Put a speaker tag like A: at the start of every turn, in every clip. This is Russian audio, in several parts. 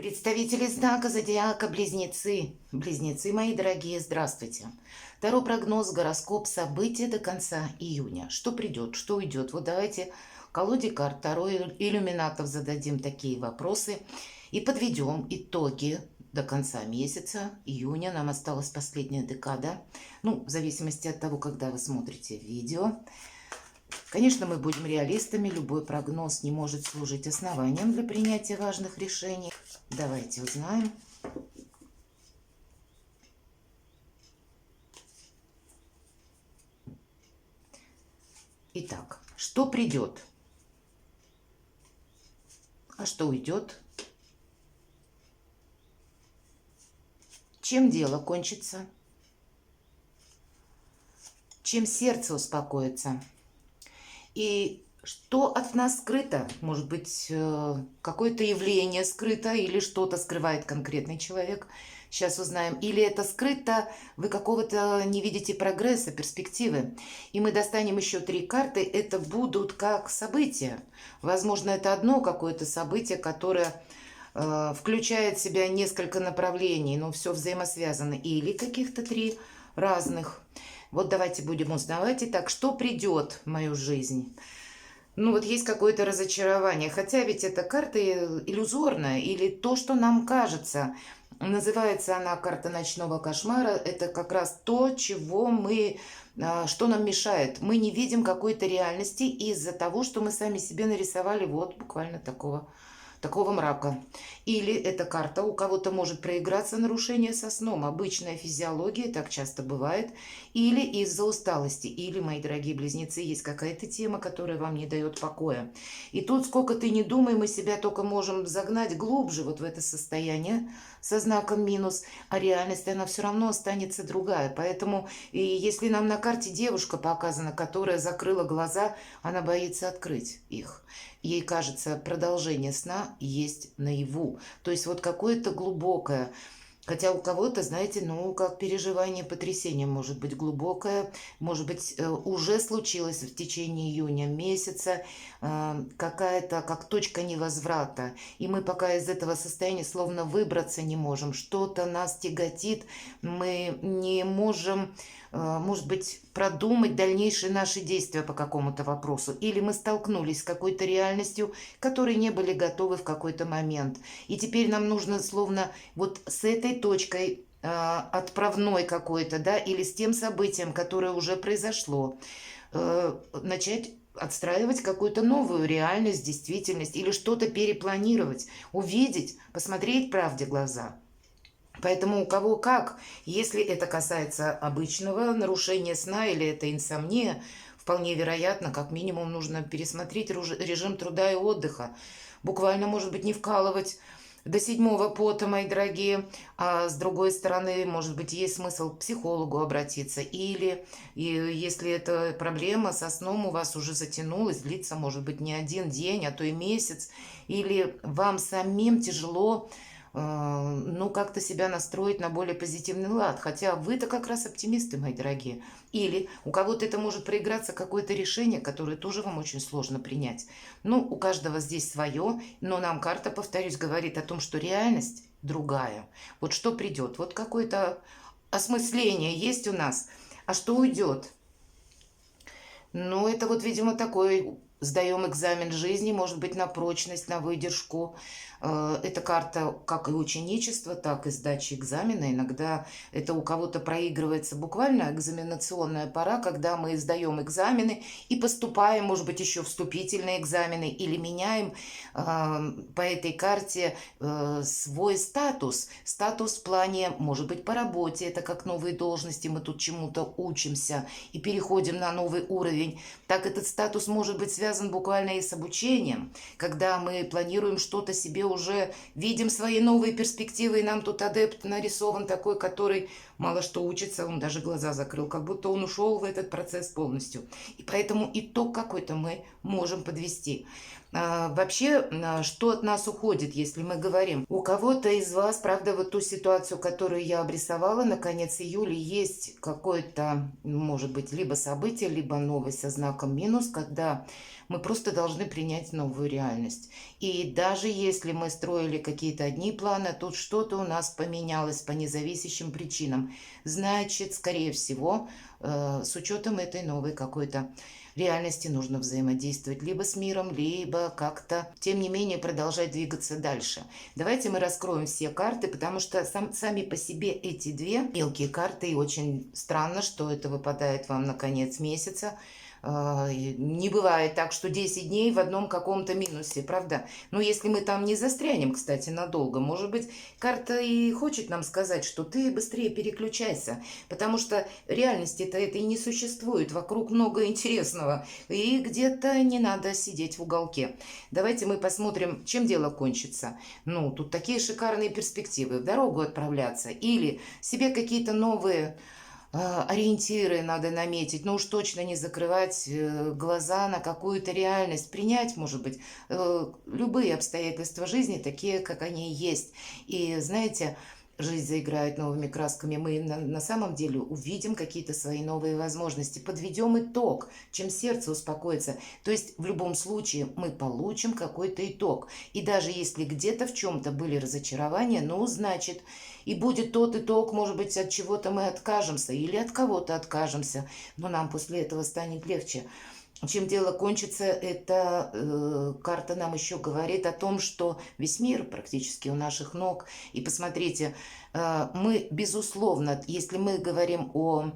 A: Представители знака зодиака Близнецы. Близнецы, мои дорогие, здравствуйте. Таро прогноз, гороскоп, события до конца июня. Что придет, что уйдет? Вот давайте колоде карт Таро иллюминатов зададим такие вопросы и подведем итоги до конца месяца, июня. Нам осталась последняя декада. Ну, в зависимости от того, когда вы смотрите видео. Конечно, мы будем реалистами. Любой прогноз не может служить основанием для принятия важных решений. Давайте узнаем. Итак, что придет? А что уйдет? Чем дело кончится? Чем сердце успокоится? И что от нас скрыто? Может быть, какое-то явление скрыто или что-то скрывает конкретный человек? Сейчас узнаем. Или это скрыто, вы какого-то не видите прогресса, перспективы. И мы достанем еще 3 карты. Это будут как события. Возможно, это одно какое-то событие, которое включает в себя несколько направлений, но все взаимосвязано. Или каких-то 3 разных. Вот давайте будем узнавать. Итак, что придет в мою жизнь? Ну вот есть какое-то разочарование. Хотя ведь эта карта иллюзорная или то, что нам кажется. Называется она карта ночного кошмара. Это как раз то, чего мы, что нам мешает. Мы не видим какой-то реальности из-за того, что мы сами себе нарисовали вот буквально такого мрака. Или эта карта у кого-то может проиграться нарушение со сном. Обычная физиология, так часто бывает. Или из-за усталости. Или, мои дорогие близнецы, есть какая-то тема, которая вам не дает покоя. И тут, сколько ты не думай, мы себя только можем загнать глубже вот в это состояние со знаком минус, а реальность, она все равно останется другая. Поэтому, и если нам на карте девушка показана, которая закрыла глаза, она боится открыть их. Ей кажется, продолжение сна есть наяву. То есть вот какое-то глубокое. Хотя у кого-то, знаете, ну, как переживание, потрясение может быть глубокое, может быть, уже случилось в течение июня месяца какая-то, как точка невозврата. И мы пока из этого состояния словно выбраться не можем. Что-то нас тяготит, мы не можем, может быть, продумать дальнейшие наши действия по какому-то вопросу. Или мы столкнулись с какой-то реальностью, которой не были готовы в какой-то момент. И теперь нам нужно словно вот с этой точкой отправной какой-то, да, или с тем событием, которое уже произошло, начать отстраивать какую-то новую реальность, действительность, или что-то перепланировать, увидеть, посмотреть правде в глаза. Поэтому у кого как, если это касается обычного нарушения сна или это инсомния, вполне вероятно, как минимум нужно пересмотреть режим труда и отдыха. Буквально, может быть, не вкалывать до 7-го пота, мои дорогие, а с другой стороны, может быть, есть смысл к психологу обратиться. Или если эта проблема со сном у вас уже затянулась, длится, может быть, не один день, а то и месяц, или вам самим тяжело ну, как-то себя настроить на более позитивный лад. Хотя вы-то как раз оптимисты, мои дорогие. Или у кого-то это может проиграться какое-то решение, которое тоже вам очень сложно принять. Ну, у каждого здесь свое, но нам карта, повторюсь, говорит о том, что реальность другая. Вот что придет, вот какое-то осмысление есть у нас, а что уйдет? Ну, это вот, видимо, такой сдаем экзамен жизни, может быть, на прочность, на выдержку. Эта карта как и ученичество, так и сдача экзамена. Иногда это у кого-то проигрывается буквально экзаменационная пора, когда мы сдаем экзамены и поступаем, может быть, еще вступительные экзамены или меняем по этой карте свой статус. Статус в плане, может быть, по работе, это как новые должности, мы тут чему-то учимся и переходим на новый уровень. Так этот статус может быть связан буквально и с обучением, когда мы планируем что-то себе уже, видим свои новые перспективы, и нам тут адепт нарисован такой, который мало что учится, он даже глаза закрыл, как будто он ушел в этот процесс полностью. И поэтому итог какой-то мы можем подвести. Вообще, что от нас уходит, если мы говорим? У кого-то из вас, правда, вот ту ситуацию, которую я обрисовала на конец июля, есть какое-то, может быть, либо событие, либо новость со знаком минус, когда Мы просто должны принять новую реальность. И даже если мы строили какие-то одни планы, тут что-то у нас поменялось по независящим причинам. Значит, скорее всего, с учетом этой новой какой-то реальности нужно взаимодействовать либо с миром, либо как-то, тем не менее, продолжать двигаться дальше. Давайте мы раскроем все карты, потому что сами по себе эти две мелкие карты, и очень странно, что это выпадает вам на конец месяца. Не бывает так, что 10 дней в одном каком-то минусе, правда? Но если мы там не застрянем, кстати, надолго, может быть, карта и хочет нам сказать, что ты быстрее переключайся, потому что реальности-то этой не существует, вокруг много интересного, и где-то не надо сидеть в уголке. Давайте мы посмотрим, чем дело кончится. Ну, тут такие шикарные перспективы, в дорогу отправляться или себе какие-то новые ориентиры надо наметить, но уж точно не закрывать глаза на какую-то реальность, принять, может быть, любые обстоятельства жизни такие, как они есть. И знаете, жизнь заиграет новыми красками, мы на самом деле увидим какие-то свои новые возможности, подведем итог, чем сердце успокоится. То есть в любом случае мы получим какой-то итог. И даже если где-то в чем-то были разочарования, ну, значит, и будет тот итог, может быть, от чего-то мы откажемся или от кого-то откажемся, но нам после этого станет легче. Чем дело кончится, эта карта нам еще говорит о том, что весь мир практически у наших ног. И посмотрите, мы, безусловно, если мы говорим о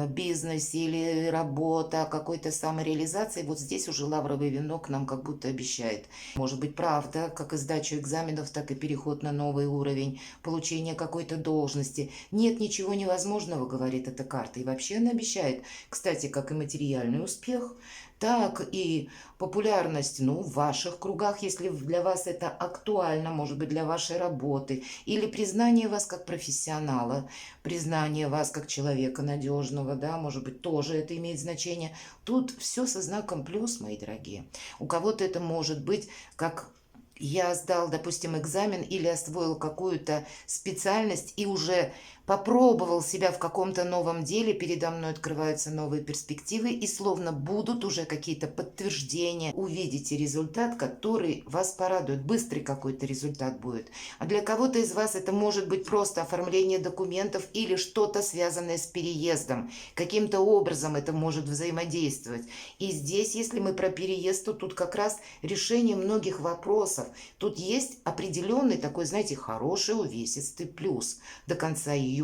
A: бизнесе или работа, о какой-то самореализации, вот здесь уже лавровый венок нам как будто обещает. Может быть, правда, как и сдачу экзаменов, так и переход на новый уровень, получение какой-то должности. Нет ничего невозможного, говорит эта карта. И вообще она обещает, кстати, как и материальный успех, так и популярность, ну, в ваших кругах, если для вас это актуально, может быть, для вашей работы, или признание вас как профессионала, признание вас как человека надежного, да, может быть, тоже это имеет значение. Тут все со знаком плюс, мои дорогие. У кого-то это может быть как я сдал, допустим, экзамен или освоил какую-то специальность и уже попробовал себя в каком-то новом деле, передо мной открываются новые перспективы и словно будут уже какие-то подтверждения. Увидите результат, который вас порадует. Быстрый какой-то результат будет. А для кого-то из вас это может быть просто оформление документов или что-то связанное с переездом. Каким-то образом это может взаимодействовать. И здесь, если мы про переезд, то тут как раз решение многих вопросов. Тут есть определенный такой, знаете, хороший увесистый плюс до конца июня,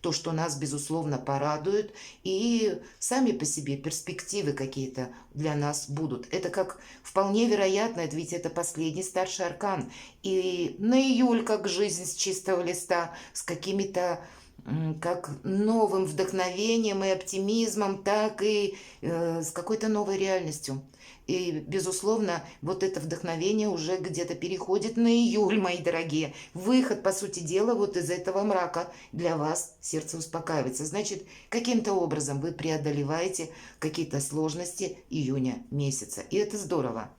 A: то, что нас, безусловно, порадует, и сами по себе перспективы какие-то для нас будут. Это как вполне вероятно, ведь это последний старший аркан. И на июль, как жизнь с чистого листа, с какими-то как новым вдохновением и оптимизмом, так и с какой-то новой реальностью. И, безусловно, вот это вдохновение уже где-то переходит на июль, мои дорогие. Выход, по сути дела, вот из этого мрака для вас сердце успокаивается. Значит, каким-то образом вы преодолеваете какие-то сложности июня месяца. И это здорово.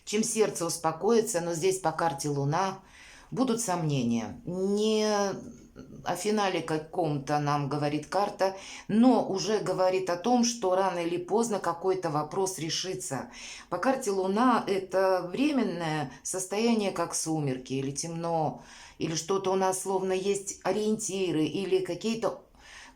A: Чем сердце успокоится, но здесь по карте Луна будут сомнения. Не о финале каком-то нам говорит карта, но уже говорит о том, что рано или поздно какой-то вопрос решится. По карте Луна это временное состояние, как сумерки или темно, или что-то у нас словно есть ориентиры, или какие-то,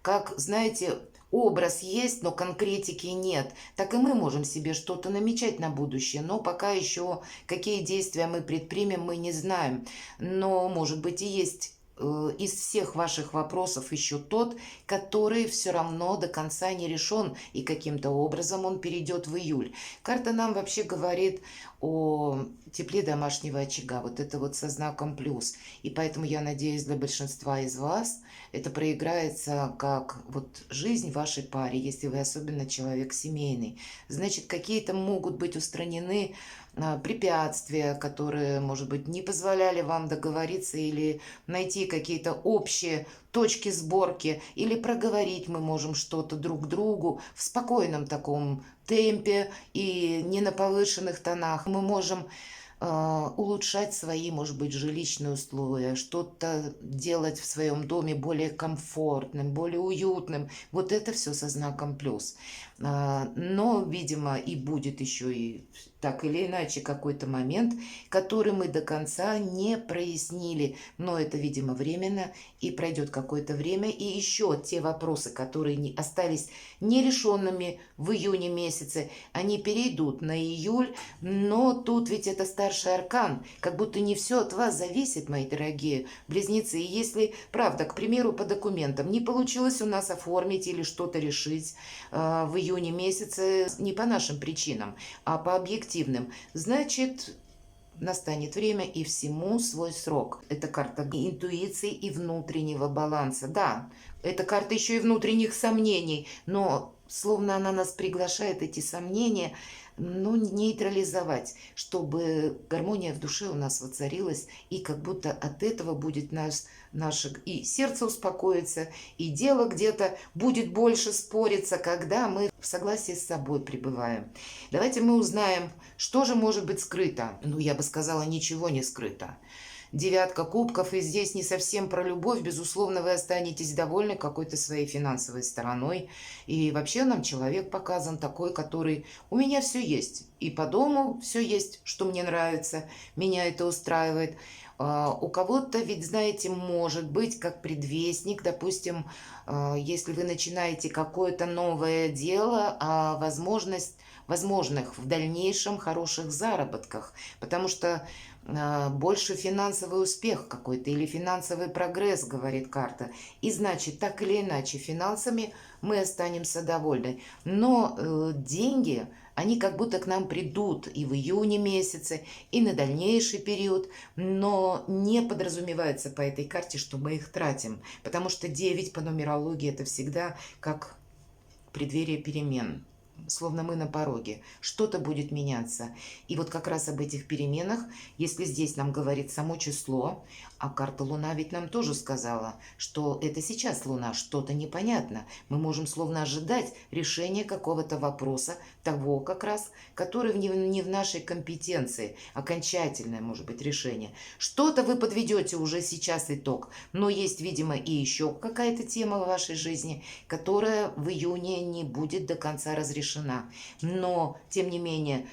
A: как, знаете, образ есть, но конкретики нет. Так и мы можем себе что-то намечать на будущее, но пока еще какие действия мы предпримем, мы не знаем. Но, может быть, и есть из всех ваших вопросов еще тот, который все равно до конца не решен, и каким-то образом он перейдет в июль. Карта нам вообще говорит о тепле домашнего очага, вот это вот со знаком плюс. И поэтому я надеюсь, для большинства из вас это проиграется как вот жизнь в вашей паре, если вы особенно человек семейный. Значит, какие-то могут быть устранены препятствия, которые, может быть, не позволяли вам договориться или найти какие-то общие точки сборки, или проговорить мы можем что-то друг другу в спокойном таком темпе и не на повышенных тонах. Мы можем улучшать свои, может быть, жилищные условия, что-то делать в своем доме более комфортным, более уютным. Вот это все со знаком плюс. Но, видимо, и будет еще и так или иначе какой-то момент, который мы до конца не прояснили. Но это, видимо, временно, и пройдет какое-то время. И еще те вопросы, которые остались нерешенными в июне месяце, они перейдут на июль. Но тут ведь это старший аркан. Как будто не все от вас зависит, мои дорогие близнецы. И если, правда, к примеру, по документам не получилось у нас оформить или что-то решить в июне месяце не по нашим причинам, а по объективным, значит, настанет время, и всему свой срок. Это карта интуиции и внутреннего баланса. Да, это карта еще и внутренних сомнений, но словно она нас приглашает эти сомнения, ну, нейтрализовать, чтобы гармония в душе у нас воцарилась, и как будто от этого будет наше и сердце успокоится, и дело где-то будет больше спориться, когда мы в согласии с собой пребываем. Давайте мы узнаем, что же может быть скрыто. Ну, я бы сказала, ничего не скрыто. Девятка кубков, и здесь не совсем про любовь. Безусловно, вы останетесь довольны какой-то своей финансовой стороной. И вообще нам человек показан такой, который... У меня все есть. И по дому все есть, что мне нравится. Меня это устраивает. У кого-то, ведь, знаете, может быть, как предвестник, допустим, если вы начинаете какое-то новое дело, возможных в дальнейшем хороших заработках, потому что больше финансовый успех какой-то или финансовый прогресс, говорит карта. И значит, так или иначе, финансами мы останемся довольны. Но деньги, они как будто к нам придут и в июне месяце, и на дальнейший период, но не подразумевается по этой карте, что мы их тратим, потому что 9 по нумерологии это всегда как преддверие перемен. Словно мы на пороге, что-то будет меняться. И вот как раз об этих переменах, если здесь нам говорит само число, а карта Луна ведь нам тоже сказала, что это сейчас Луна, что-то непонятно. Мы можем словно ожидать решения какого-то вопроса, того как раз, который не в нашей компетенции, окончательное может быть решение. Что-то вы подведете уже сейчас итог, но есть, видимо, и еще какая-то тема в вашей жизни, которая в июне не будет до конца разрешена. Но, тем не менее,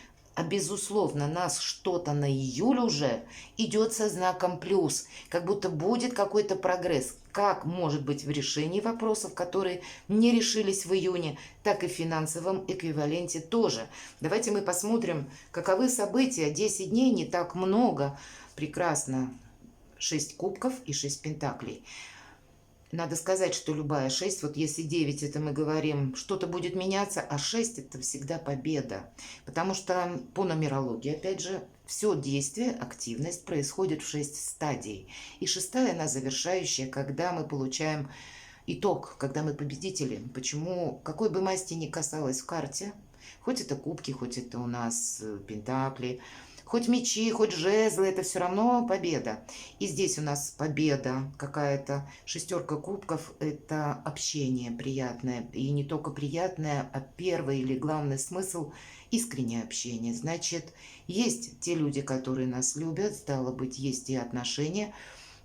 A: безусловно, нас что-то на июль уже идет со знаком плюс, как будто будет какой-то прогресс, как может быть в решении вопросов, которые не решились в июне, так и в финансовом эквиваленте тоже. Давайте мы посмотрим, каковы события. 10 дней не так много. Прекрасно. 6 кубков и 6 пентаклей. Надо сказать, что любая 6, вот если 9 это мы говорим, что-то будет меняться, а 6 это всегда победа. Потому что по нумерологии, опять же, все действие, активность происходит в 6 стадий. И шестая, она завершающая, когда мы получаем итог, когда мы победители. Почему, какой бы масти ни касалось в карте, хоть это кубки, хоть это у нас пентакли, хоть мечи, хоть жезлы, это все равно победа. И здесь у нас победа какая-то. Шестерка кубков – это общение приятное. И не только приятное, а первый или главный смысл – искреннее общение. Значит, есть те люди, которые нас любят, стало быть, есть и отношения,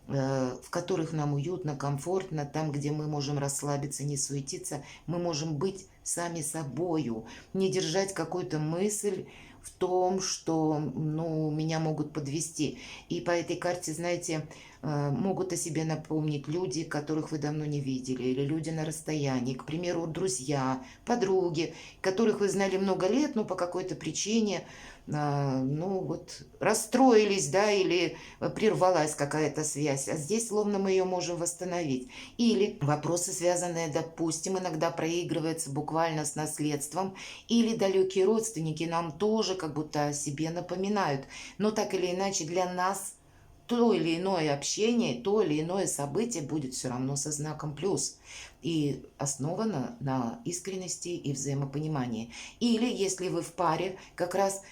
A: в которых нам уютно, комфортно, там, где мы можем расслабиться, не суетиться, мы можем быть сами собою, не держать какую-то мысль в том, что, ну, меня могут подвести. И по этой карте, знаете, могут о себе напомнить люди, которых вы давно не видели, или люди на расстоянии, к примеру, друзья, подруги, которых вы знали много лет, но по какой-то причине, ну, вот, расстроились, да, или прервалась какая-то связь, а здесь словно мы ее можем восстановить. Или вопросы, связанные, допустим, иногда проигрываются буквально с наследством, или далекие родственники нам тоже как будто о себе напоминают. Но так или иначе для нас то или иное общение, то или иное событие будет все равно со знаком плюс и основано на искренности и взаимопонимании. Или если вы в паре, как раз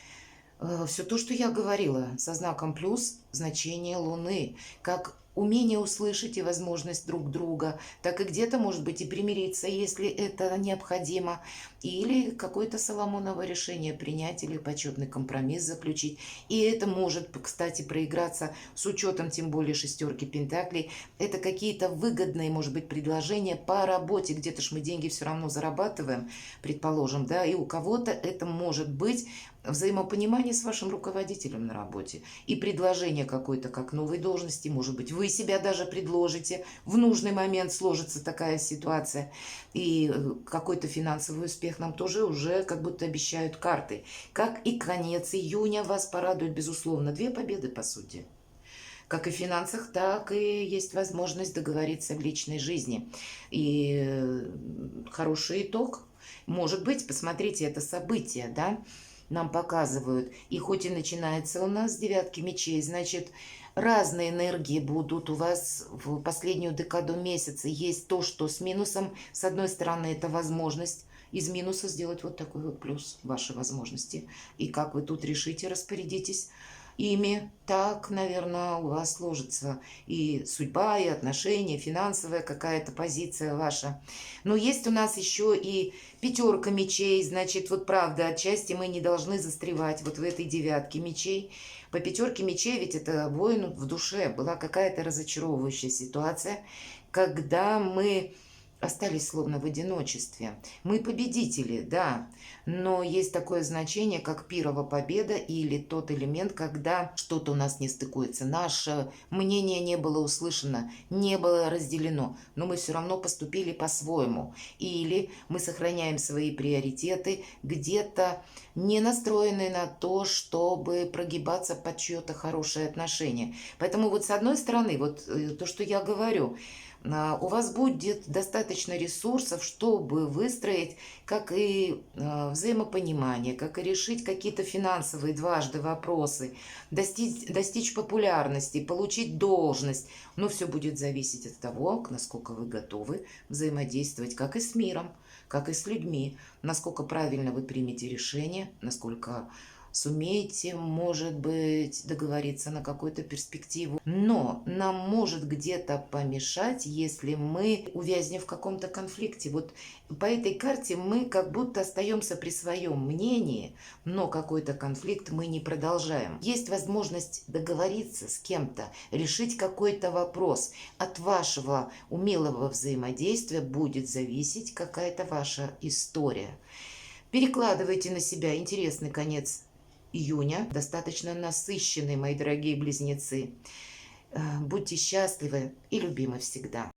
A: все то, что я говорила, со знаком плюс, значение Луны, как умение услышать и возможность друг друга, так и где-то, может быть, и примириться, если это необходимо, или какое-то Соломоново решение принять, или почетный компромисс заключить. И это может, кстати, проиграться с учетом, тем более, шестерки пентаклей. Это какие-то выгодные, может быть, предложения по работе, где-то ж мы деньги все равно зарабатываем, предположим, да, и у кого-то это может быть взаимопонимание с вашим руководителем на работе и предложение какой-то как новой должности, может быть, вы себя даже предложите, в нужный момент сложится такая ситуация, и какой-то финансовый успех нам тоже уже как будто обещают карты. Как и конец июня вас порадует, безусловно, 2 победы, по сути. Как и в финансах, так и есть возможность договориться в личной жизни. И хороший итог. Может быть, посмотрите, это событие, да, нам показывают. И хоть и начинается у нас с 9 мечей, значит, разные энергии будут у вас в последнюю декаду месяца. Есть то, что с минусом. С одной стороны, это возможность из минуса сделать вот такой вот плюс, ваши возможности. И как вы тут решите, распорядитесь ими, так, наверное, у вас сложится и судьба, и отношения, финансовая какая-то позиция ваша. Но есть у нас еще и 5 мечей, значит, вот правда, отчасти мы не должны застревать вот в этой 9 мечей. По 5 мечей ведь это воин в душе, была какая-то разочаровывающая ситуация, когда мы остались словно в одиночестве. Мы победители, да, но есть такое значение, как пирова победа или тот элемент, когда что-то у нас не стыкуется, наше мнение не было услышано, не было разделено, но мы все равно поступили по-своему. Или мы сохраняем свои приоритеты, где-то не настроены на то, чтобы прогибаться под чье-то хорошее отношение. Поэтому вот с одной стороны, вот то, что я говорю, у вас будет достаточно ресурсов, чтобы выстроить как и взаимопонимание, как и решить какие-то финансовые дважды вопросы, достичь популярности, получить должность. Но все будет зависеть от того, насколько вы готовы взаимодействовать как и с миром, как и с людьми, насколько правильно вы примете решение, насколько сумеете, может быть, договориться на какую-то перспективу. Но нам может где-то помешать, если мы увязнем в каком-то конфликте. Вот по этой карте мы как будто остаемся при своем мнении, но какой-то конфликт мы не продолжаем. Есть возможность договориться с кем-то, решить какой-то вопрос. От вашего умелого взаимодействия будет зависеть какая-то ваша история. Перекладывайте на себя интересный конец июня, достаточно насыщенный, мои дорогие близнецы. Будьте счастливы и любимы всегда.